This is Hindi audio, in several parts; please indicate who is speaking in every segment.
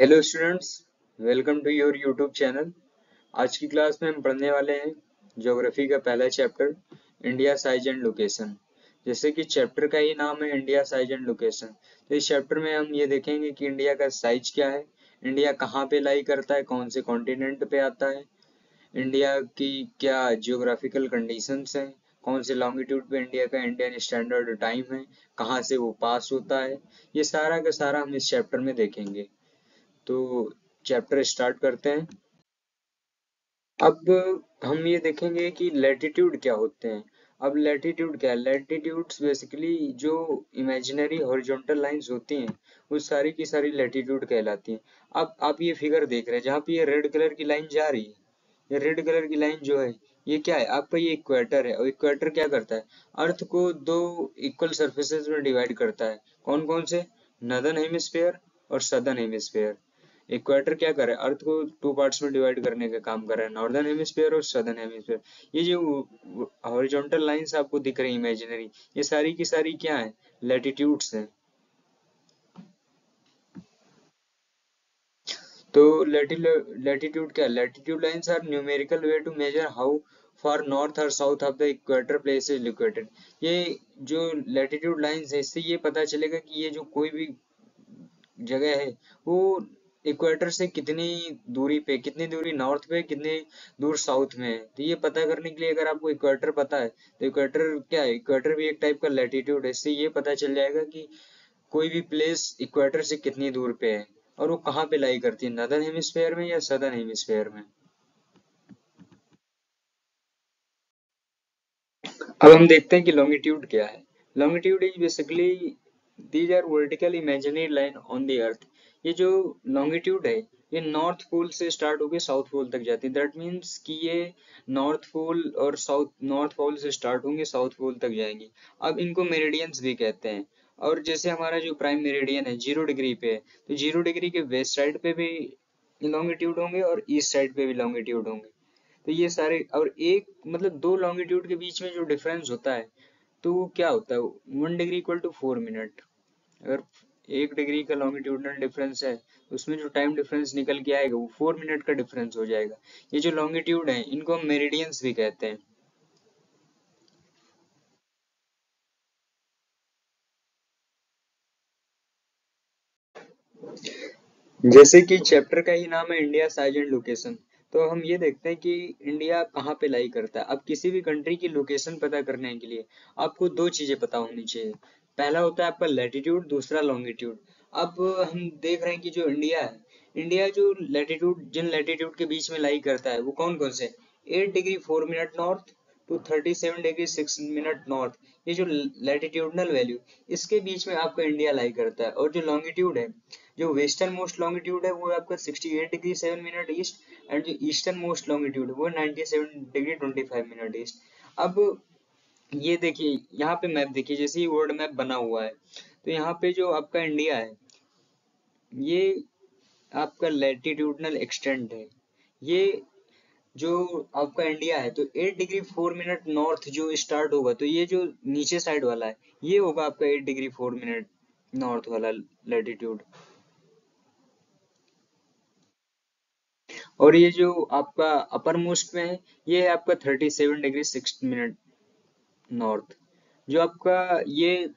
Speaker 1: Hello students, welcome to your YouTube channel. आज की क्लास में हम पढ़ने वाले हैं ज्योग्राफी का पहला chapter, India size and location. जैसे कि चैप्टर का ही नाम है इंडिया साइज एंड लोकेशन, तो इस चैप्टर में हम ये देखेंगे कि इंडिया का साइज क्या है, इंडिया कहाँ पे लाई करता है, कौन से कॉन्टिनेंट पे आता है, इंडिया की क्या जियोग्राफिकल कंडीशंस हैं, कौन से लॉन्गिट्यूड पे इंडिया का इंडियन स्टैंडर्ड टाइम है, कहाँ से वो पास होता है। ये सारा का सारा हम इस चैप्टर में देखेंगे। तो चैप्टर स्टार्ट करते हैं। अब हम ये देखेंगे कि लैटिट्यूड क्या होते हैं। अब लैटिट्यूड क्या है? लैटिट्यूड्स बेसिकली जो इमेजिनरी हॉरिजॉन्टल लाइंस होती हैं वो सारी की सारी लैटिट्यूड कहलाती हैं। अब आप ये फिगर देख रहे हैं जहाँ पे ये रेड कलर की लाइन जा रही है, ये रेड कलर की लाइन जो है ये क्या है? आपका ये इक्वेटर है, और इक्वेटर क्या करता है? अर्थ को दो इक्वल सरफेसेस में डिवाइड करता है। कौन कौन से? नॉर्दर्न हेमिस्फेयर और सदर्न हेमिस्फेयर। इक्वेटर क्या कर रहा है? अर्थ को टू पार्ट्स में डिवाइड करने का काम कर रहा है, नॉर्दर्न हेमिस्फीयर और सदर्न हेमिस्फीयर। ये जो हॉरिजॉन्टल लाइंस आपको दिख रही है इमेजिनरी, ये सारी की सारी क्या है? लैटिट्यूड्स हैं। तो लैटिट्यूड क्या है? Latitude lines are numerical way to measure how far north और south of the equator place is located. ये जो लैटिट्यूड लाइंस है इससे ये पता चलेगा कि ये जो कोई भी जगह है वो इक्वेटर से कितनी दूरी पे, कितनी दूरी नॉर्थ पे, कितनी दूर साउथ में है। तो ये पता करने के लिए अगर आपको इक्वेटर पता है तो इक्वेटर क्या है? इक्वेटर भी एक टाइप का लैटिट्यूड है। इससे ये पता चल जाएगा कि कोई भी प्लेस इक्वेटर से कितनी दूर पे है और वो कहाँ पे लाई करती है, नॉर्दर्न हेमिस्फेयर में या सदर्न हेमिस्फेयर में। अब हम देखते हैं कि लॉन्गिट्यूड क्या है। Longitude is basically these are vertical imaginary line on the earth. ये जो लॉन्गिट्यूड है ये नॉर्थ पोल से स्टार्ट होकर साउथ पोल तक जाती है। दैट मीन्स कि ये नॉर्थ पोल और साउथ, नॉर्थ पोल से स्टार्ट होंगे साउथ पोल तक जाएंगी। अब इनको मेरिडियंस भी कहते हैं। और जैसे हमारा जो प्राइम मेरिडियन है 0 डिग्री पे है, तो 0 डिग्री के वेस्ट साइड पे भी लॉन्गिट्यूड होंगे और ईस्ट साइड पे भी लॉन्गिट्यूड होंगे। तो ये सारे, और एक मतलब दो लॉन्गिट्यूड के बीच में जो डिफरेंस होता है तो वो क्या होता है? 1 डिग्री इक्वल टू 4 मिनट। अगर 1 डिग्री का लॉन्गिट्यूडनल डिफरेंस है तो उसमें जो टाइम डिफरेंस निकल के आएगा वो 4 मिनट का डिफरेंस हो जाएगा। ये जो लॉन्गिट्यूड है इनको हम मेरिडियंस भी कहते हैं। जैसे कि चैप्टर का ही नाम है इंडिया साइज एंड लोकेशन, तो हम ये देखते हैं कि इंडिया कहाँ पे लाई करता है। अब किसी भी कंट्री की लोकेशन पता करने के लिए आपको दो चीजें पता होनी चाहिए। पहला होता है आपका लैटिट्यूड, दूसरा लॉन्गिट्यूड। अब हम देख रहे हैं कि जो इंडिया है, इंडिया जो लैटिट्यूड, जिन लैटिट्यूड के बीच में लाई करता है वो कौन कौन से? 8 degree 4 minute north to 37 degree 6 minute north. ये जो लैटिट्यूडनल वैल्यू, इसके बीच में आपका इंडिया लाई करता है। और जो लॉन्गिट्यूड है, जो वेस्टर्न मोस्ट लॉन्गिट्यूड है वो आपका 68 डिग्री 7 मिनट ईस्ट, एंड जो ईस्टर्न मोस्ट लॉन्गिट्यूड है वो 97 डिग्री 25 मिनट ईस्ट। अब ये देखिए यहाँ पे मैप देखिए, जैसे ही वर्ल्ड मैप बना हुआ है तो यहाँ पे जो आपका इंडिया है ये आपका लैटिट्यूडनल एक्सटेंट है। ये जो आपका इंडिया है तो 8 डिग्री 4 मिनट नॉर्थ जो स्टार्ट होगा, तो ये जो नीचे साइड वाला है ये होगा आपका 8 डिग्री 4 मिनट नॉर्थ वाला लैटिट्यूड। और ये जो आपका अपर मोस्ट में है ये है आपका 37 डिग्री 6 मिनट नॉर्थ। जो आपका ये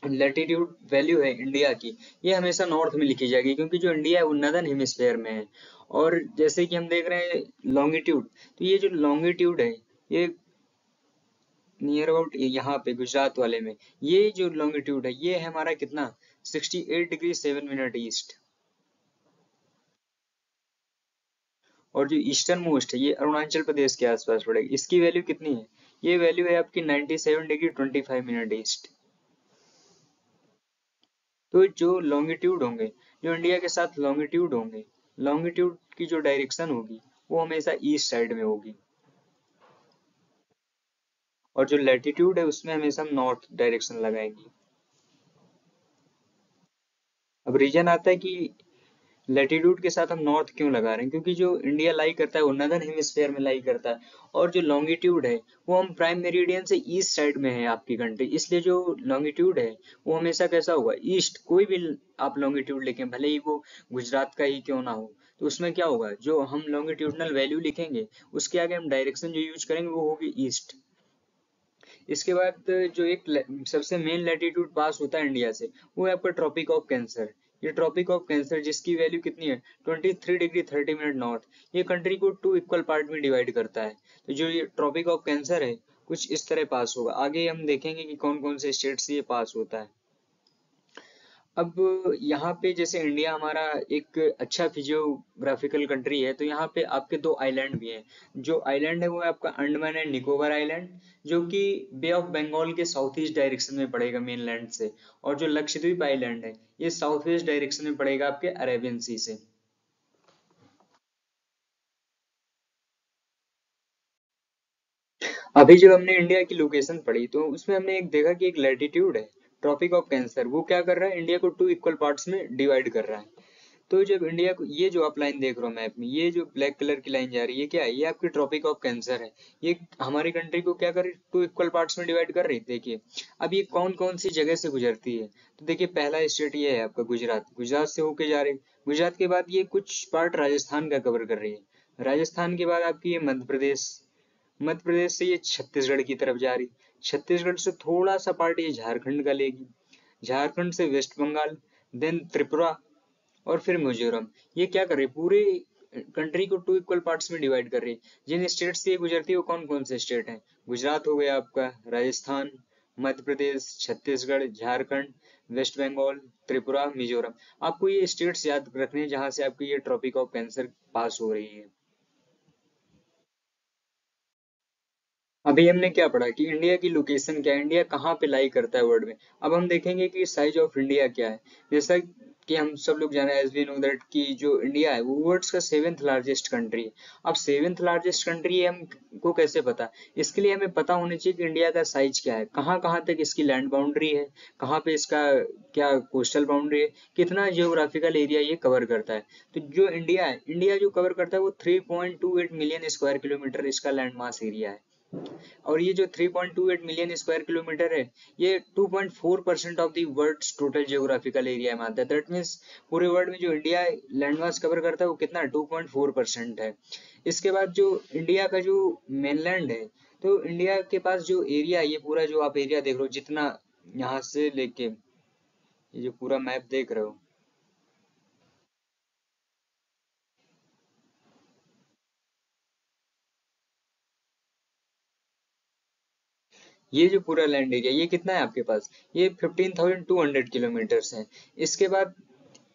Speaker 1: लैटिट्यूड वैल्यू है इंडिया की, ये हमेशा नॉर्थ में लिखी जाएगी क्योंकि जो इंडिया है वो नदर्न हेमिस्फेयर में है। और जैसे कि हम देख रहे हैं लॉन्गिट्यूड, तो ये जो लॉन्गिट्यूड है ये नियर अबाउट यहाँ पे गुजरात वाले में, ये जो लॉन्गिट्यूड है ये है हमारा कितना? 68 डिग्री 7 मिनट ईस्ट। और जो ईस्टर्न मोस्ट है ये अरुणाचल प्रदेश के आसपास पड़ेगा। इसकी वैल्यू कितनी है? ये वैल्यू है आपकी 97 डिग्री 25 मिनट ईस्ट। तो जो लॉन्गिट्यूड होंगे, जो इंडिया के साथ लॉन्गिट्यूड होंगे, लॉन्गिट्यूड की जो डायरेक्शन होगी वो हमेशा ईस्ट साइड में होगी। और जो लैटिट्यूड है उसमें हमेशा हम नॉर्थ डायरेक्शन लगाएंगे। अब रीजन आता है कि लैटिट्यूड के साथ हम नॉर्थ क्यों लगा रहे हैं, क्योंकि जो इंडिया लाई करता है वो नदर्न हेमिस्फेयर में लाई करता है, और जो लॉन्गिट्यूड है वो हम प्राइम मेरिडियन से ईस्ट साइड में है आपकी कंट्री, इसलिए जो लॉन्गिट्यूड है वो हमेशा कैसा होगा, ईस्ट। कोई भी आप लॉन्गिट्यूड लिखें, भले ही वो गुजरात का ही क्यों ना हो, तो उसमें क्या होगा, जो हम लॉन्गिट्यूडनल वैल्यू लिखेंगे उसके आगे हम डायरेक्शन जो यूज करेंगे वो होगी ईस्ट। इसके बाद जो एक सबसे मेन लैटिट्यूड पास होता है इंडिया से, वो है आपका ट्रॉपिक ऑफ कैंसर। ये ट्रॉपिक ऑफ कैंसर जिसकी वैल्यू कितनी है, 23 डिग्री 30 मिनट नॉर्थ, ये कंट्री को 2 इक्वल पार्ट में डिवाइड करता है। तो जो ये ट्रॉपिक ऑफ कैंसर है कुछ इस तरह पास होगा, आगे हम देखेंगे कि कौन कौन से स्टेट से ये पास होता है। अब यहाँ पे जैसे इंडिया हमारा एक अच्छा फिजियोग्राफिकल कंट्री है, तो यहाँ पे आपके दो आइलैंड भी हैं। जो आइलैंड है वो है आपका अंडमान एंड निकोबार आइलैंड, जो कि बे ऑफ बंगाल के साउथ ईस्ट डायरेक्शन में पड़ेगा मेनलैंड से, और जो लक्षद्वीप आइलैंड है ये साउथ वेस्ट डायरेक्शन में पड़ेगा आपके अरेबियन सी से। अभी जब हमने इंडिया की लोकेशन पढ़ी तो उसमें हमने एक देखा कि एक लैटिट्यूड है, ट्रॉपिक ऑफ कैंसर, वो क्या कर रहा है, इंडिया को 2 इक्वल पार्ट्स में डिवाइड कर रहा है। तो जब इंडिया को, ये जो आप लाइन देख रहे हो मैप में, ये जो ब्लैक कलर की लाइन जा रही है क्या है, ये आपकी ट्रॉपिक ऑफ कैंसर है। ये हमारी कंट्री को क्या कर रही, 2 इक्वल पार्ट्स में डिवाइड कर रही है। देखिए अब ये कौन कौन सी जगह से गुजरती है, तो देखिए पहला स्टेट ये है आपका गुजरात, गुजरात से होके जा रही है। गुजरात के बाद ये कुछ पार्ट राजस्थान का कवर कर रही है, राजस्थान के बाद आपकी ये मध्य प्रदेश, मध्य प्रदेश से ये छत्तीसगढ़ की तरफ जा रही, छत्तीसगढ़ से थोड़ा सा पार्ट ये झारखंड का लेगी, झारखंड से वेस्ट बंगाल, देन त्रिपुरा, और फिर मिजोरम। ये क्या कर रही है, पूरे कंट्री को 2 इक्वल पार्ट्स में डिवाइड कर रही है। जिन स्टेट से ये गुजरती है वो कौन कौन से स्टेट हैं, गुजरात हो गया आपका, राजस्थान, मध्य प्रदेश, छत्तीसगढ़, झारखंड, वेस्ट बंगाल, त्रिपुरा, मिजोरम। आपको ये स्टेट्स याद रखने हैं जहां से आपकी ये ट्रॉपिक ऑफ कैंसर पास हो रही है। अभी हमने क्या पढ़ा कि इंडिया की लोकेशन क्या है, इंडिया कहाँ पे लाई करता है वर्ल्ड में। अब हम देखेंगे कि साइज ऑफ इंडिया क्या है। जैसा कि हम सब लोग जाने, एज वी नो दैट, कि जो इंडिया है वो वर्ल्ड का 7th लार्जेस्ट कंट्री है। अब 7th लार्जेस्ट कंट्री है, हमको कैसे पता, इसके लिए हमें पता होना चाहिए कि इंडिया का साइज क्या है, कहाँ कहाँ तक इसकी लैंड बाउंड्री है, कहाँ पे इसका क्या कोस्टल बाउंड्री है, कितना जियोग्राफिकल एरिया ये कवर करता है। तो जो इंडिया है, इंडिया जो कवर करता है वो 3.28 मिलियन स्क्वायर किलोमीटर इसका लैंड मास एरिया है। और ये जो 3.28 मिलियन स्क्वायर किलोमीटर है, ये 2.4% of the world's total geographical area में आता है। दैट मीन्स पूरे वर्ल्ड में जो इंडिया लैंडमास कवर करता है वो कितना 2.4% है। इसके बाद जो इंडिया का जो मेनलैंड है, तो इंडिया के पास जो एरिया है, ये पूरा जो आप एरिया देख रहे हो, जितना यहाँ से लेके ये जो पूरा मैप देख रहे हो, ये जो पूरा लैंड एरिया ये कितना है आपके पास, ये 15,200 किलोमीटर्स है। इसके बाद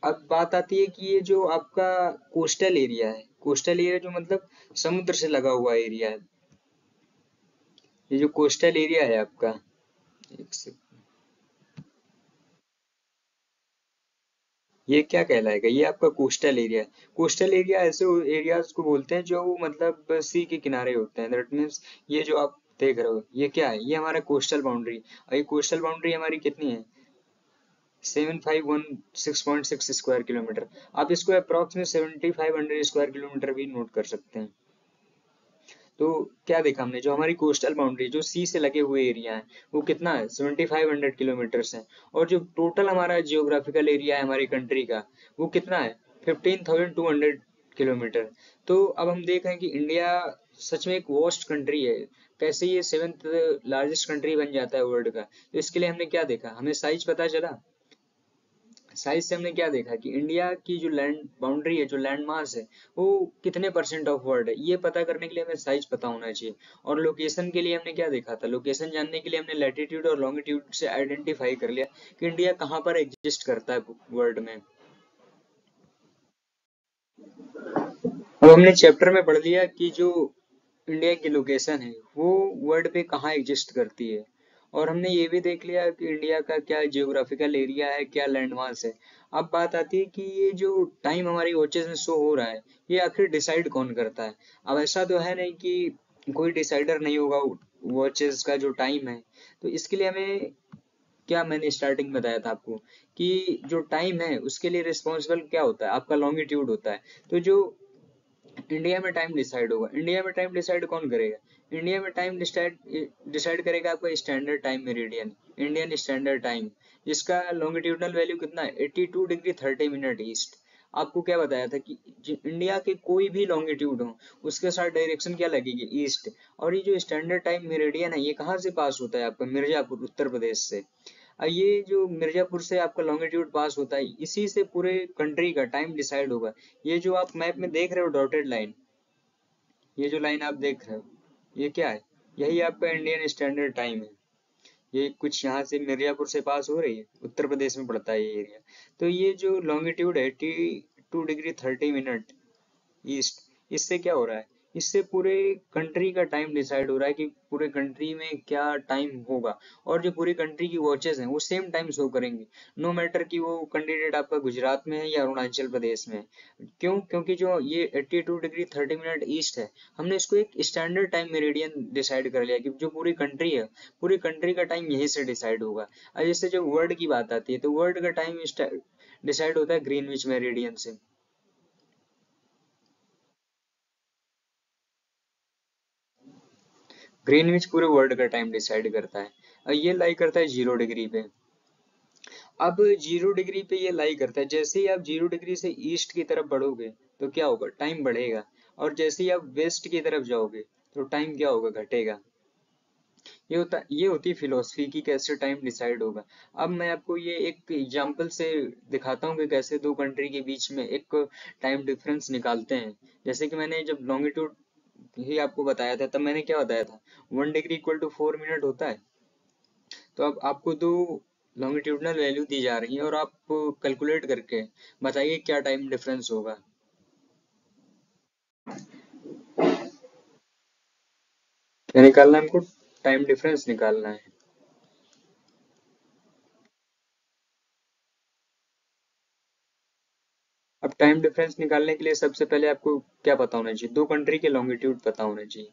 Speaker 1: अब बात आती है कि ये जो आपका कोस्टल एरिया है, कोस्टल एरिया जो मतलब समुद्र से लगा हुआ एरिया है, ये जो कोस्टल एरिया है आपका, एक से, ये क्या कहलाएगा, ये आपका कोस्टल एरिया है। कोस्टल एरिया ऐसे एरियाज को बोलते हैं जो मतलब सी के किनारे होते हैं। दैट मीन्स ये जो आप देख रहे हो ये क्या है, ये हमारा कोस्टल बाउंड्री, और ये कोस्टल बाउंड्री हमारी कितनी है, 7516.6 स्क्वायर किलोमीटर। आप इसको अप्रॉक्स में 7500 स्क्वायर किलोमीटर भी नोट कर सकते हैं। तो क्या देखा हमने, जो हमारी कोस्टल बाउंड्री जो सी से लगे हुए एरिया है वो कितना है, 7500 किलोमीटर्स है। और जो टोटल हमारा जियोग्राफिकल एरिया है हमारी कंट्री का, वो कितना है, 15,200 किलोमीटर। तो अब हम देख रहे हैं कि इंडिया सच में एक वॉस्ट कंट्री है। कैसे ये 7th लार्जेस्ट कंट्री बन जाता है वर्ल्ड का, तो इसके लिए हमने क्या देखा, हमें साइज पता चला। साइज से हमने क्या देखा कि इंडिया की जो लैंड बाउंड्री है, जो लैंड मास है, वो कितने परसेंट ऑफ वर्ल्ड है, ये पता करने के लिए हमें साइज पता होना चाहिए। और लोकेशन के लिए हमने क्या देखा था, लोकेशन जानने के लिए हमने लैटिट्यूड और लॉन्गिट्यूड से आइडेंटिफाई कर लिया कि इंडिया कहाँ पर एग्जिस्ट करता है वर्ल्ड में। अब हमने चैप्टर में पढ़ लिया कि जो इंडिया की लोकेशन है वो वर्ल्ड पे कहाँ एग्जिस्ट करती है, और हमने ये भी देख लिया कि इंडिया का क्या जियोग्राफिकल एरिया है, क्या लैंडमास है। अब बात आती है कि ये जो टाइम हमारी वॉचेस में शो हो रहा है, ये आखिर डिसाइड कौन करता है। अब ऐसा तो है नहीं कि कोई डिसाइडर नहीं होगा वॉचेस का जो टाइम है, तो इसके लिए हमें क्या मैंने स्टार्टिंग में बताया था आपको कि जो टाइम है उसके लिए रिस्पॉन्सिबल क्या होता है, आपका लॉन्गिट्यूड होता है। तो जो इंडिया में टाइम डिसाइड होगा, इंडिया में टाइम डिसाइड कौन करेगा? इंडिया में टाइम डिसाइड डिसाइड करेगा आपका standard time meridian, Indian standard time, जिसका लॉन्गिट्यूडनल वैल्यू कितना है 82 डिग्री 30 मिनट ईस्ट। आपको क्या बताया था कि इंडिया के कोई भी लॉन्गिट्यूड हो उसके साथ डायरेक्शन क्या लगेगी, ईस्ट। और ये जो स्टैंडर्ड टाइम मेरिडियन है ये कहाँ से पास होता है आपका, मिर्जापुर उत्तर प्रदेश से। ये जो मिर्जापुर से आपका लॉन्गिट्यूड पास होता है इसी से पूरे कंट्री का टाइम डिसाइड होगा। ये जो आप मैप में देख रहे हो डॉटेड लाइन, ये जो लाइन आप देख रहे हो ये क्या है, यही आपका इंडियन स्टैंडर्ड टाइम है। ये कुछ यहाँ से मिर्जापुर से पास हो रही है, उत्तर प्रदेश में पड़ता है ये एरिया। तो ये जो लॉन्गिट्यूड है 82 डिग्री 30 मिनट ईस्ट, इससे क्या हो रहा है, इससे पूरे कंट्री का टाइम डिसाइड हो रहा है कि पूरे कंट्री में क्या टाइम होगा। और जो पूरी कंट्री की वॉचेस हैं वो सेम टाइम शो करेंगी, नो मैटर कि वो कैंडिडेट आपका गुजरात में है या अरुणाचल प्रदेश में है। क्यों? क्योंकि जो ये 82 डिग्री 30 मिनट ईस्ट है, हमने इसको एक स्टैंडर्ड टाइम मेरिडियन डिसाइड कर लिया कि जो पूरी कंट्री है, पूरी कंट्री का टाइम यहीं से डिसाइड होगा। और जैसे जब वर्ल्ड की बात आती है तो वर्ल्ड का टाइम डिसाइड होता है ग्रीनविच मेरिडियन से। ग्रीनविच पूरे वर्ल्ड का टाइम डिसाइड करता है और ये लाई करता है 0 डिग्री पे। अब 0 डिग्री पे ये लाई करता है, जैसे ही आप 0 डिग्री से ईस्ट की तरफ बढ़ोगे तो क्या होगा, टाइम बढ़ेगा। और जैसे ही आप वेस्ट की तरफ जाओगे तो टाइम क्या होगा, घटेगा। ये होती फिलोसफी की कैसे टाइम डिसाइड होगा। अब मैं आपको ये एक एग्जांपल से दिखाता हूँ कि कैसे दो कंट्री के बीच में एक टाइम डिफरेंस निकालते हैं। जैसे कि मैंने जब लॉन्गिट्यूड ही आपको बताया था तब मैंने क्या बताया था, 1 डिग्री इक्वल टू 4 मिनट होता है। तो अब आपको दो लॉन्गिट्यूडनल वैल्यू दी जा रही है और आप कैलकुलेट करके बताइए क्या टाइम डिफरेंस होगा। क्या निकालना है हमको, टाइम डिफरेंस निकालना है। अब टाइम डिफरेंस निकालने के लिए सबसे पहले आपको क्या पता होना चाहिए, दो कंट्री के लॉन्गिट्यूड पता होना चाहिए।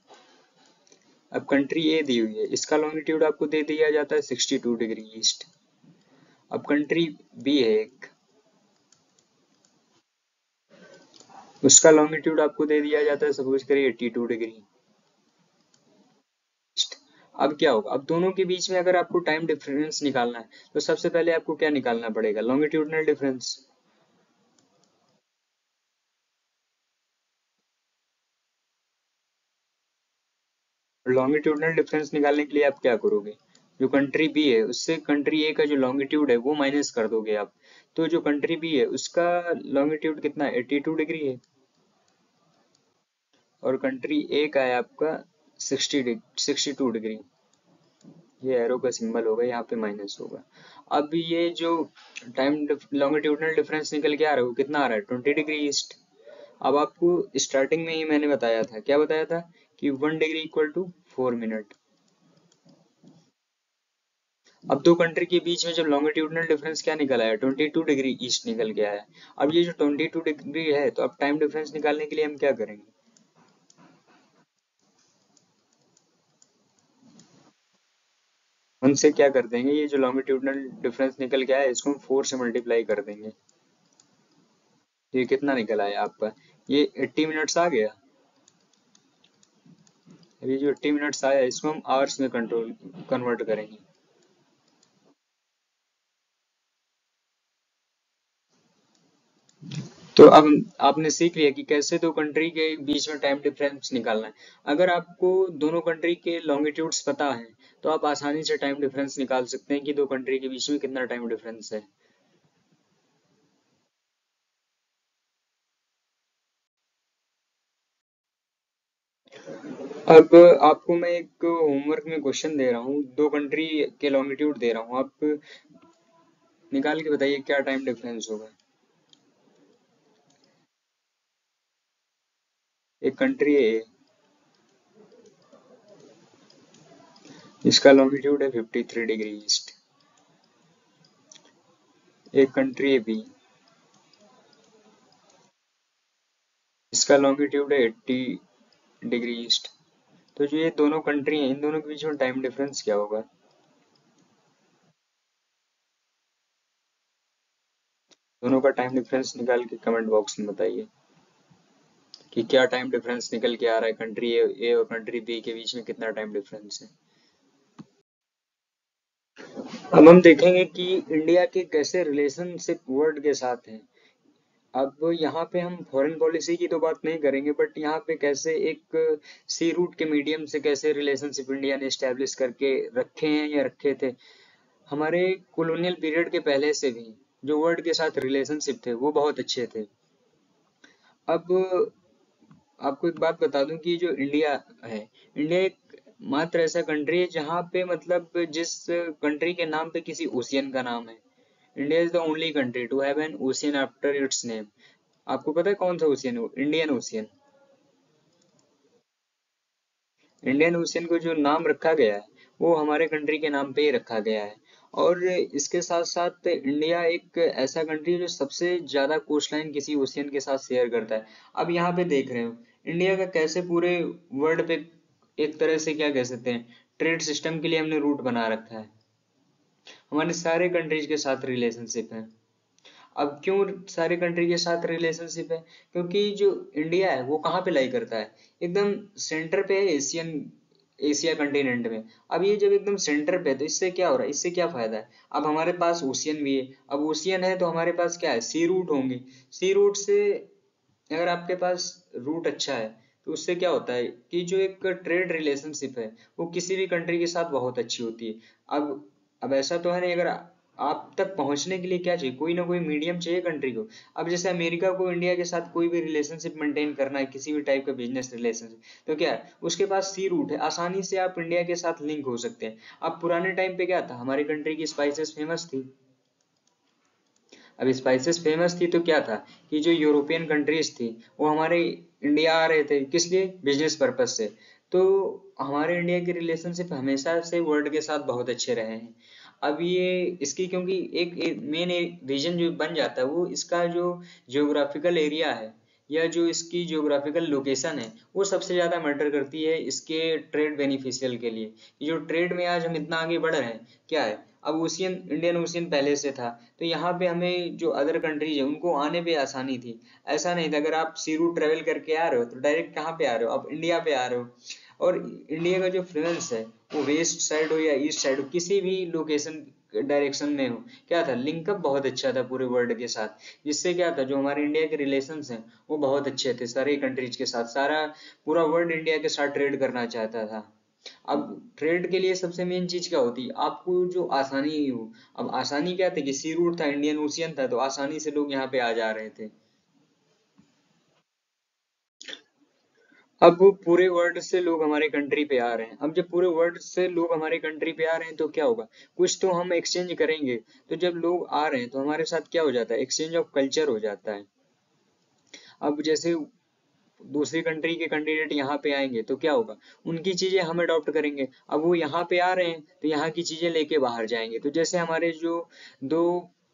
Speaker 1: अब कंट्री ए दी हुई है, इसका लॉन्गिट्यूड आपको दे दिया जाता है 62 डिग्री ईस्ट। अब कंट्री बी है एक, उसका लॉन्गिट्यूड आपको दे दिया जाता है सपोज करिए 82 डिग्री। अब क्या होगा, अब दोनों के बीच में अगर आपको टाइम डिफरेंस निकालना है तो सबसे पहले आपको क्या निकालना पड़ेगा, लॉन्गिट्यूडनल डिफरेंस। लॉन्गिट्यूडनल डिफरेंस निकालने के लिए आप क्या करोगे, जो कंट्री बी है उससे कंट्री ए का जो लॉन्गिट्यूड है वो माइनस कर दोगे आप। तो जो कंट्री बी है उसका लॉन्गिट्यूड कितना है 82 डिग्री है, और कंट्री ए का है आपका 62 डिग्री। ये एरो का सिंबल होगा, यहाँ पे माइनस होगा। अब ये जो टाइम लॉन्गिट्यूडनल डिफरेंस निकल के आ रहा है वो कितना आ रहा है 20 डिग्री ईस्ट। अब आपको स्टार्टिंग में ही मैंने बताया था, क्या बताया था कि 1 डिग्री इक्वल टू 4 मिनट। अब दो कंट्री के बीच में जब लॉन्गिट्यूडनल डिफरेंस क्या निकल आया 22 डिग्री ईस्ट निकल के आया। अब ये जो 22 डिग्री है तो अब टाइम डिफरेंस निकालने के लिए हम क्या करेंगे, उनसे क्या कर देंगे, ये जो लॉन्गिट्यूडनल डिफरेंस निकल के आया इसको हम 4 से मल्टीप्लाई कर देंगे। तो ये कितना निकल आया आपका, ये 80 मिनट्स आ गया। अब ये जो 80 मिनट्स आया इसको हम आवर्स में कंट्रोल कन्वर्ट करेंगे। तो अब आपने सीख लिया कि कैसे दो कंट्री के बीच में टाइम डिफरेंस निकालना है। अगर आपको दोनों कंट्री के लॉन्गिट्यूड्स पता है तो आप आसानी से टाइम डिफरेंस निकाल सकते हैं कि दो कंट्री के बीच में कितना टाइम डिफरेंस है। अब आपको मैं एक होमवर्क में क्वेश्चन दे रहा हूँ, दो कंट्री के लॉन्गिट्यूड दे रहा हूँ, आप निकाल के बताइए क्या टाइम डिफरेंस होगा। एक कंट्री है इसका लॉन्गिट्यूड है 53 डिग्री ईस्ट। एक कंट्री है बी, इसका लॉन्गिट्यूड है 80 डिग्री ईस्ट। तो जो ये दोनों कंट्री हैं इन दोनों के बीच में टाइम डिफरेंस क्या होगा। दोनों का टाइम डिफरेंस निकाल के कमेंट बॉक्स में बताइए कि क्या टाइम डिफरेंस निकल के आ रहा है, कंट्री ए और कंट्री बी के बीच में कितना टाइम डिफरेंस है। अब हम देखेंगे कि इंडिया के कैसे रिलेशनशिप वर्ल्ड के साथ हैं। अब यहाँ पे हम फॉरेन पॉलिसी की तो बात नहीं करेंगे, बट यहाँ पे कैसे एक सी रूट के मीडियम से कैसे रिलेशनशिप इंडिया ने स्टैब्लिश करके रखे हैं या रखे थे। हमारे कॉलोनियल पीरियड के पहले से भी जो वर्ल्ड के साथ रिलेशनशिप थे वो बहुत अच्छे थे। अब आपको एक बात बता दूं कि जो इंडिया है, इंडिया एक मात्र ऐसा कंट्री है जहाँ पे मतलब जिस कंट्री के नाम पे किसी ओशियन का नाम है। India is the only country to have an ocean after its name. आपको पता है कौन सा ओशियन है? Indian ocean. इंडियन ओशियन को जो नाम रखा गया है वो हमारे कंट्री के नाम पे ही रखा गया है। और इसके साथ साथ इंडिया एक ऐसा कंट्री है जो सबसे ज्यादा कोस्ट लाइन किसी ओशियन के साथ शेयर करता है। अब यहाँ पे देख रहे हो इंडिया का कैसे पूरे वर्ल्ड पे एक तरह से क्या कह सकते हैं, ट्रेड सिस्टम के लिए हमने रूट बना रखा है। हमारे सारे कंट्रीज के साथ रिलेशनशिप है। अब क्यों सारे कंट्री के साथ रिलेशनशिप है? क्योंकि जो इंडिया है वो कहाँ पे लाई करता है? एकदम सेंटर पे है, एशिया कंटिनेंट में। अब ये जब एकदम सेंटर पे है तो इससे क्या हो रहा है, इससे क्या फायदा है? अब हमारे पास ओशियन भी है। अब ओशियन है तो हमारे पास क्या है, सी रूट होंगे। सी रूट से अगर आपके पास रूट अच्छा है तो उससे क्या होता है कि जो एक ट्रेड रिलेशनशिप है वो किसी भी कंट्री के साथ बहुत अच्छी होती है। अब ऐसा तो है नहीं, अगर आप तक पहुंचने के लिए क्या चाहिए, कोई ना कोई मीडियम चाहिए कंट्री को। अब जैसे अमेरिका को इंडिया के साथ कोई भी रिलेशनशिप मेंटेन करना है, किसी भी टाइप का बिजनेस रिलेशनशिप, तो क्या है उसके पास सी रूट है, आसानी से आप इंडिया के साथ लिंक हो सकते हैं। अब पुराने टाइम पे क्या था, हमारी कंट्री की स्पाइसेस फेमस थी। अब स्पाइसेस फेमस थी तो क्या था कि जो यूरोपियन कंट्रीज थी वो हमारे इंडिया आ रहे थे, किस लिए, बिजनेस पर्पज से। तो हमारे इंडिया के रिलेशनशिप हमेशा से वर्ल्ड के साथ बहुत अच्छे रहे हैं। अब ये इसकी क्योंकि एक मेन रीजन जो बन जाता है वो इसका जो जियोग्राफिकल एरिया है या जो इसकी जियोग्राफिकल लोकेशन है वो सबसे ज्यादा मैटर करती है इसके ट्रेड बेनिफिशियल के लिए। जो ट्रेड में आज हम इतना आगे बढ़ रहे हैं क्या है, अब ओशियन, इंडियन ओशियन पहले से था तो यहाँ पे हमें जो अदर कंट्रीज है उनको आने पे आसानी थी। ऐसा नहीं था, अगर आप सी रूट ट्रेवल करके आ रहे हो तो डायरेक्ट कहाँ पे आ रहे हो, अब इंडिया पे आ रहे हो। और इंडिया का जो फ्लुएंस है वो वेस्ट साइड हो या ईस्ट साइड हो, किसी भी लोकेशन डायरेक्शन में हो, क्या था, लिंकअप बहुत अच्छा था पूरे वर्ल्ड के साथ। जिससे क्या था, जो हमारे इंडिया के रिलेशंस हैं वो बहुत अच्छे थे सारे कंट्रीज के साथ। सारा पूरा वर्ल्ड इंडिया के साथ ट्रेड करना चाहता था। अब ट्रेड के लिए सबसे मेन चीज क्या होती है, आपको जो आसानी हो। अब आसानी क्या थी कि सी रूट था, इंडियन ओशियन था, तो आसानी से लोग यहाँ पे आ जा रहे थे। अब पूरे वर्ल्ड से लोग हमारे कंट्री पे आ रहे हैं। अब जब पूरे वर्ल्ड से लोग हमारे कंट्री पे आ रहे हैं तो क्या होगा, कुछ तो हम एक्सचेंज करेंगे। तो जब लोग आ रहे हैं तो हमारे साथ क्या हो जाता है, एक्सचेंज ऑफ कल्चर हो जाता है। अब जैसे दूसरी कंट्री के कैंडिडेट यहाँ पे आएंगे तो क्या होगा, उनकी चीजें हम अडॉप्ट करेंगे। अब वो यहाँ पे आ रहे हैं तो यहाँ की चीजें लेके बाहर जाएंगे। तो जैसे हमारे जो दो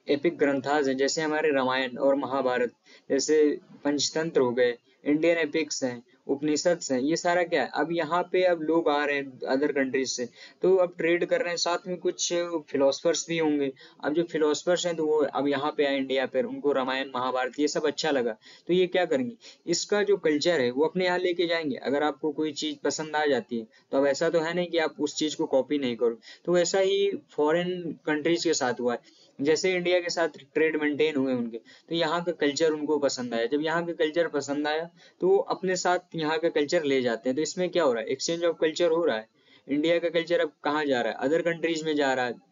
Speaker 1: एपिक ग्रंथास हैं, जैसे हमारे रामायण और महाभारत, जैसे पंचतंत्र हो गए, इंडियन एपिक्स हैं, उपनिषद हैं, ये सारा क्या है, अब यहाँ पे अब लोग आ रहे हैं अदर कंट्रीज से। तो अब ट्रेड कर रहे हैं, साथ में कुछ फिलोसफर्स भी होंगे। अब जो फिलोसफर्स हैं तो वो अब यहाँ पे आए इंडिया पर, उनको रामायण महाभारत ये सब अच्छा लगा। तो ये क्या करेंगे, इसका जो कल्चर है वो अपने यहाँ लेके जाएंगे। अगर आपको कोई चीज पसंद आ जाती है तो अब ऐसा तो है नहीं कि आप उस चीज को कॉपी नहीं करो। तो वैसा ही फॉरेन कंट्रीज के साथ हुआ है। जैसे इंडिया के साथ ट्रेड मेंटेन हुए उनके, तो यहाँ का कल्चर उनको पसंद आया। जब यहाँ का कल्चर पसंद आया तो वो अपने साथ यहाँ का कल्चर ले जाते हैं। तो इसमें क्या हो रहा है, एक्सचेंज ऑफ कल्चर हो रहा है। इंडिया का कल्चर अब कहाँ जा रहा है, अदर कंट्रीज में जा रहा है।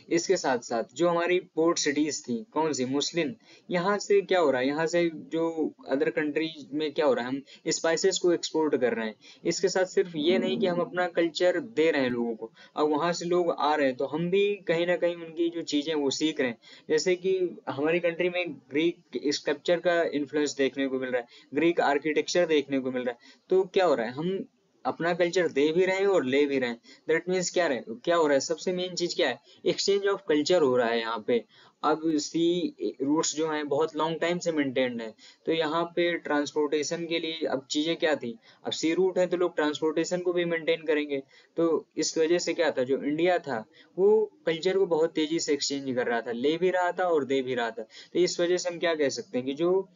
Speaker 1: इसके साथ साथ जो हमारी पोर्ट सिटीज थी कौन सी, मुस्लिम, यहाँ से क्या हो रहा है, यहाँ से जो अदर कंट्रीज में क्या हो रहा है, हम स्पाइसेस को एक्सपोर्ट कर रहे हैं। इसके साथ सिर्फ ये नहीं कि हम अपना कल्चर दे रहे हैं लोगों को, अब वहां से लोग आ रहे हैं तो हम भी कहीं ना कहीं उनकी जो चीजें वो सीख रहे हैं। जैसे कि हमारी कंट्री में ग्रीक स्कल्पचर का इन्फ्लुएंस देखने को मिल रहा है, ग्रीक आर्किटेक्चर देखने को मिल रहा है। तो क्या हो रहा है, हम अपना कल्चर दे भी रहे हैं और ले भी रहे हैं। दैट मीन्स क्या हो रहा है, सबसे मेन चीज क्या है, एक्सचेंज ऑफ कल्चर हो रहा है यहाँ पे। अब सी रूट्स जो हैं बहुत लॉन्ग टाइम से मेंटेन्ड है, तो यहाँ पे ट्रांसपोर्टेशन के लिए अब चीजें क्या थी, अब सी रूट है तो लोग ट्रांसपोर्टेशन को भी मेंटेन करेंगे। तो इस वजह से क्या था, जो इंडिया था वो कल्चर को बहुत तेजी से एक्सचेंज कर रहा था, ले भी रहा था और दे भी रहा था। तो इस वजह से हम क्या कह सकते हैं कि जो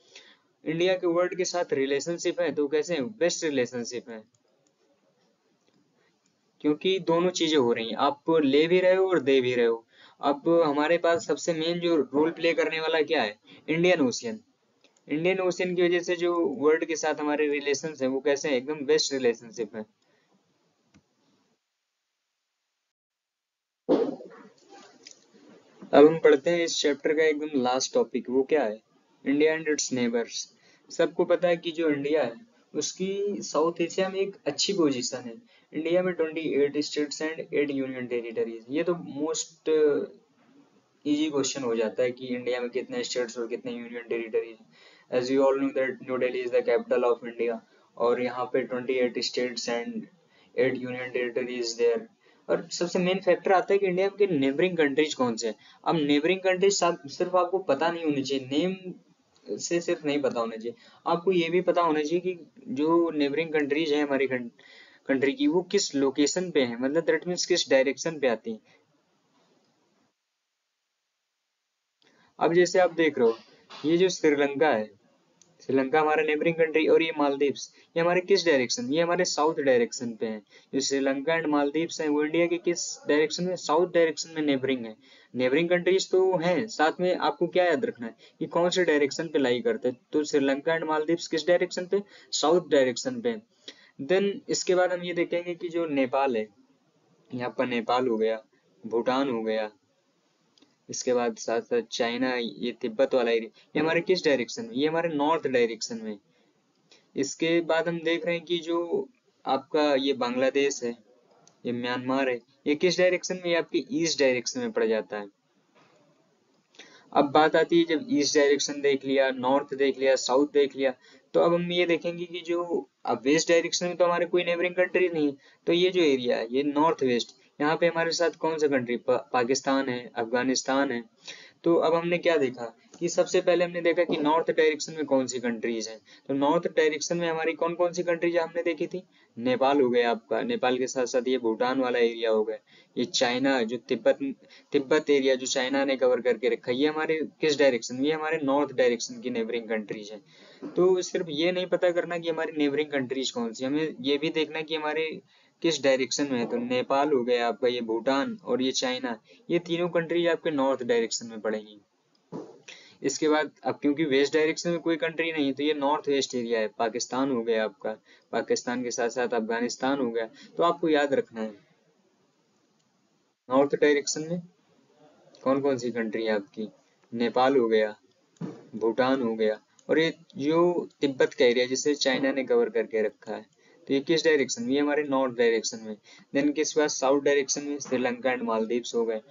Speaker 1: इंडिया के वर्ल्ड के साथ रिलेशनशिप है तो कैसे है, बेस्ट रिलेशनशिप है, क्योंकि दोनों चीजें हो रही हैं, आप ले भी रहे हो और दे भी रहे हो। अब हमारे पास सबसे मेन जो रोल प्ले करने वाला क्या है, इंडियन ओशियन। इंडियन ओशियन की वजह से जो वर्ल्ड के साथ हमारे रिलेशन है वो कैसे हैं, एकदम बेस्ट रिलेशनशिप है। अब हम पढ़ते हैं इस चैप्टर का एकदम लास्ट टॉपिक, वो क्या है, इंडिया एंड इट्स नेबर्स। सबको पता है कि जो इंडिया है उसकी साउथ एशिया में एक अच्छी पोजीशन है। इंडिया में 28 स्टेट्स एंड 8 यूनियन टेरिटरीज, ये तो मोस्ट इजी क्वेश्चन हो जाता है कि इंडिया में कितने स्टेट्स और कितने union territories. As you all know that New Delhi is the capital of India, और यहाँ पे 28 states and 8 union territories there. और सबसे मेन फैक्टर आता है कि इंडिया के नेबरिंग कंट्रीज कौन से हैं। अब नेबरिंग कंट्रीज सिर्फ आपको पता नहीं होनी चाहिए, नेम से सिर्फ नहीं पता होना चाहिए, आपको ये भी पता होना चाहिए कि जो नेबरिंग कंट्रीज है हमारी कंट्री की, वो किस लोकेशन पे है, मतलब दैट मीन्स किस डायरेक्शन पे आती है। अब जैसे आप देख रहे हो ये जो श्रीलंका है, श्रीलंका हमारा नेबरिंग कंट्री, और ये मालदीव्स, ये हमारे किस डायरेक्शन, ये हमारे साउथ डायरेक्शन पे है। जो श्रीलंका एंड मालदीव्स हैं वो इंडिया के किस डायरेक्शन में, साउथ डायरेक्शन में नेबरिंग है। नेबरिंग कंट्रीज तो हैं, साथ में आपको क्या याद रखना है कि कौन से डायरेक्शन पे लाई करते हैं, तो श्रीलंका एंड मालदीव्स किस डायरेक्शन पे, साउथ डायरेक्शन पे। देन इसके बाद हम ये देखेंगे कि जो नेपाल है, यहाँ पर नेपाल हो गया, भूटान हो गया, इसके बाद साथ साथ चाइना, ये तिब्बत वाला एरिया, ये हमारे किस डायरेक्शन में, ये हमारे नॉर्थ डायरेक्शन में। इसके बाद हम देख रहे हैं कि जो आपका ये बांग्लादेश है, ये म्यांमार है, ये किस डायरेक्शन में, ये आपके ईस्ट डायरेक्शन में पड़ जाता है। अब बात आती है, जब ईस्ट डायरेक्शन देख लिया, नॉर्थ देख लिया, साउथ देख लिया, तो अब हम ये देखेंगे कि जो अब वेस्ट डायरेक्शन में तो हमारे कोई नेबरिंग कंट्री नहीं है, तो ये जो एरिया है ये नॉर्थ वेस्ट, यहाँ पे हमारे साथ कौन सा कंट्री, पाकिस्तान है, अफगानिस्तान है। तो अब हमने क्या देखा कि सबसे पहले हमने देखा कि नॉर्थ डायरेक्शन में कौन सी कंट्रीज हैं। तो नॉर्थ डायरेक्शन में हमारी कौन कौन सी कंट्रीज हमने देखी थी, नेपाल हो गया आपका, नेपाल के साथ साथ ये भूटान वाला एरिया हो गया, ये चाइना जो तिब्बत तिब्बत एरिया जो चाइना ने कवर करके रखा है, ये हमारे किस डायरेक्शन में, ये हमारे नॉर्थ डायरेक्शन की नेबरिंग कंट्रीज हैं। तो सिर्फ ये नहीं पता करना कि हमारी नेबरिंग कंट्रीज कौन सी, हमें ये भी देखना है कि हमारे किस डायरेक्शन में है। तो नेपाल हो गया आपका, ये भूटान और ये चाइना, ये तीनों कंट्रीज आपके नॉर्थ डायरेक्शन में पड़ेंगी। इसके बाद अब क्योंकि वेस्ट डायरेक्शन में कोई कंट्री नहीं है, तो ये नॉर्थ वेस्ट एरिया है, पाकिस्तान हो गया आपका, पाकिस्तान के साथ साथ अफगानिस्तान हो गया। तो आपको याद रखना है नॉर्थ डायरेक्शन में कौन कौन सी कंट्री है आपकी, नेपाल हो गया, भूटान हो गया, और ये जो तिब्बत का एरिया जिसे चाइना ने कवर करके रखा है, तो ये किस डायरेक्शन में, ये हमारे नॉर्थ डायरेक्शन में। देन किस बाद साउथ डायरेक्शन में श्रीलंका एंड मालदीव्स हो गए,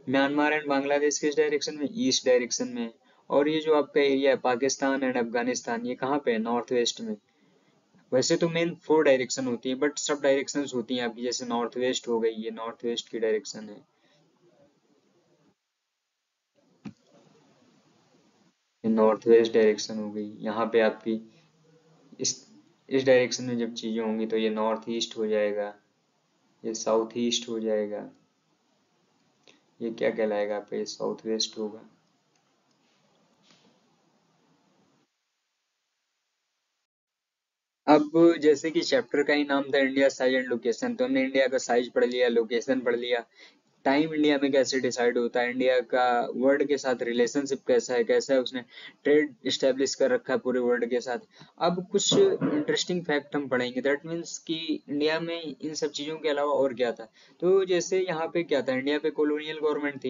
Speaker 1: म्यांमार एंड बांग्लादेश किस डायरेक्शन में, ईस्ट डायरेक्शन में। और ये जो आपका एरिया है पाकिस्तान एंड अफगानिस्तान, ये कहाँ पे है, नॉर्थ वेस्ट में। वैसे तो मेन 4 डायरेक्शन होती है, बट सब डायरेक्शंस होती हैं आपकी, जैसे नॉर्थ वेस्ट हो गई, ये नॉर्थ वेस्ट की डायरेक्शन है, ये नॉर्थ वेस्ट डायरेक्शन हो गई। यहाँ पे आपकी इस इस डायरेक्शन में जब चीजें होंगी तो ये नॉर्थ ईस्ट हो जाएगा, ये साउथ ईस्ट हो जाएगा, ये क्या कहलाएगा आपका, ये साउथ वेस्ट होगा। अब जैसे कि चैप्टर का ही नाम था इंडिया साइज एंड लोकेशन, तो हमने इंडिया का साइज पढ़ लिया, लोकेशन पढ़ लिया, टाइम इंडिया में कैसे डिसाइड होता है, इंडिया का वर्ल्ड के साथ रिलेशनशिप कैसा है उसने ट्रेड इस्टेब्लिश कर रखा है पूरे वर्ल्ड के साथ। अब कुछ इंटरेस्टिंग फैक्ट हम पढ़ेंगे, दैट मीन्स कि इंडिया में इन सब चीजों के अलावा और क्या था। तो जैसे यहाँ पे क्या था, इंडिया पे कॉलोनियल गवर्नमेंट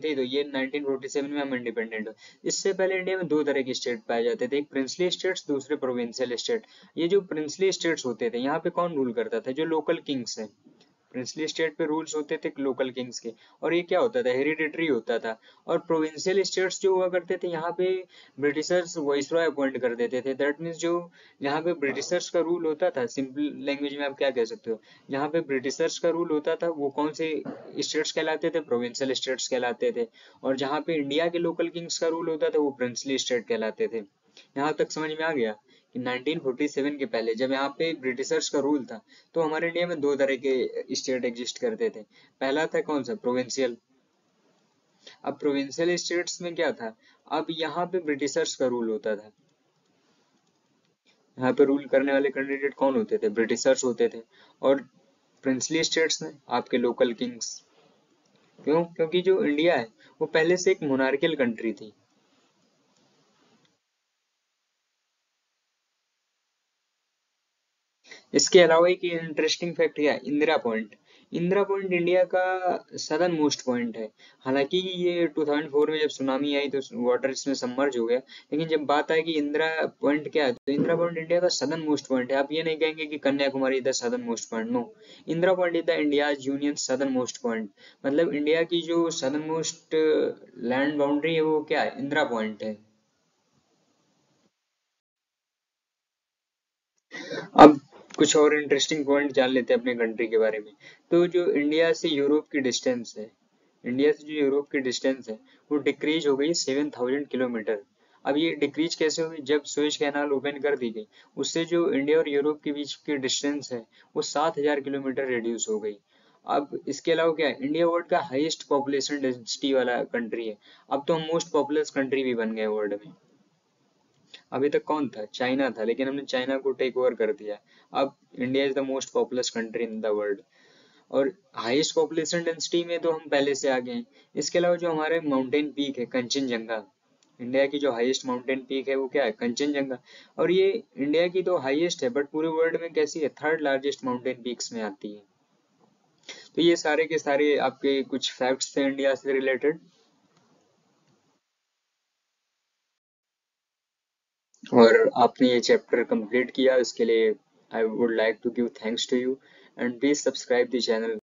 Speaker 1: थी, तो ये 1947 में हम इंडिपेंडेंट हुए। इससे पहले इंडिया में दो तरह के स्टेट पाए जाते थे, एक प्रिंसली स्टेट्स, दूसरे प्रोविंशियल स्टेट। ये जो प्रिंसली स्टेट्स होते थे यहाँ पे कौन रूल करता था, जो लोकल किंग्स है, प्रिंसली स्टेट पे रूल्स होते थे लोकल किंग्स के, और ये क्या होता था, हेरिडिटरी होता था। और प्रोविंशियल स्टेट्स जो हुआ करते थे, यहाँ पे ब्रिटिशर्स वाइसरॉय अपॉइंट कर देते थे। दैट मीन्स जो यहाँ पे ब्रिटिशर्स का रूल होता था, सिंपल लैंग्वेज में आप क्या कह सकते हो, यहाँ पे ब्रिटिशर्स का रूल होता था, वो कौन से स्टेट्स कहलाते थे, प्रोविंशियल स्टेट्स कहलाते थे। और जहाँ पे इंडिया के लोकल किंग्स का रूल होता था, वो प्रिंसली स्टेट कहलाते थे। यहाँ तक समझ में आ गया कि 1947 के पहले जब यहाँ पे ब्रिटिशर्स का रूल था, तो हमारे इंडिया में दो तरह के स्टेट एग्जिस्ट करते थे। पहला था कौन सा, प्रोविंशियल। अब प्रोविंशियल स्टेट्स में क्या था, अब यहाँ पे ब्रिटिशर्स का रूल होता था। यहाँ पे रूल करने वाले कैंडिडेट कौन होते थे, ब्रिटिशर्स होते थे। और प्रिंसली स्टेट्स में आपके लोकल किंग्स। क्यों, क्योंकि जो इंडिया है वो पहले से एक मोनार्कियल कंट्री थी। इसके अलावा एक इंटरेस्टिंग फैक्ट क्या है, Indira point. Indira Point India का सदर्न मोस्ट पॉइंट है। हालांकि ये 2004 में जब सुनामी आई तो वाटर इसमें सबमर्ज हो गया, लेकिन जब बात आएगी इंदिरा पॉइंट क्या है, तो इंदिरा पॉइंट इंडिया का सदर्न मोस्ट पॉइंट है। आप ये नहीं कहेंगे कि Kanyakumari is the southernmost point, no. Indira Point is the India union southernmost point. मतलब इंडिया की जो सदर्न मोस्ट लैंड बाउंड्री है वो क्या है, इंदिरा पॉइंट है। अब कुछ और इंटरेस्टिंग पॉइंट जान लेते हैं अपने कंट्री के बारे में। तो जो इंडिया से यूरोप की डिस्टेंस है, इंडिया से जो यूरोप की डिस्टेंस है, वो डिक्रीज हो गई 7,000 किलोमीटर। अब ये डिक्रीज कैसे हुई, जब सुएज कैनाल ओपन कर दी गई, उससे जो इंडिया और यूरोप के बीच की डिस्टेंस है वो 7,000 किलोमीटर रिड्यूस हो गई। अब इसके अलावा क्या है, इंडिया वर्ल्ड का हाईएस्ट पॉपुलेशन डेंसिटी वाला कंट्री है। अब तो हम मोस्ट पॉपुलस कंट्री भी बन गए वर्ल्ड में। अभी तक कौन था, चाइना था, लेकिन हमने चाइना को टेक ओवर कर दिया। अब India is the most populous country in the world. और हाईएस्ट पॉपुलेशन डेंसिटी में तो हम पहले से आगे हैं। इसके अलावा जो हमारे माउंटेन पीक है कंचनजंगा, इंडिया की जो हाईएस्ट माउंटेन पीक है वो क्या है, कंचनजंगा। और ये इंडिया की तो हाईएस्ट है, बट पूरे वर्ल्ड में कैसी है, थर्ड लार्जेस्ट माउंटेन पीक्स में आती है। तो ये सारे के सारे आपके कुछ फैक्ट्स थे इंडिया से रिलेटेड। और आपने ये चैप्टर कंप्लीट किया, इसके लिए I would like to give thanks to you, and please subscribe the channel.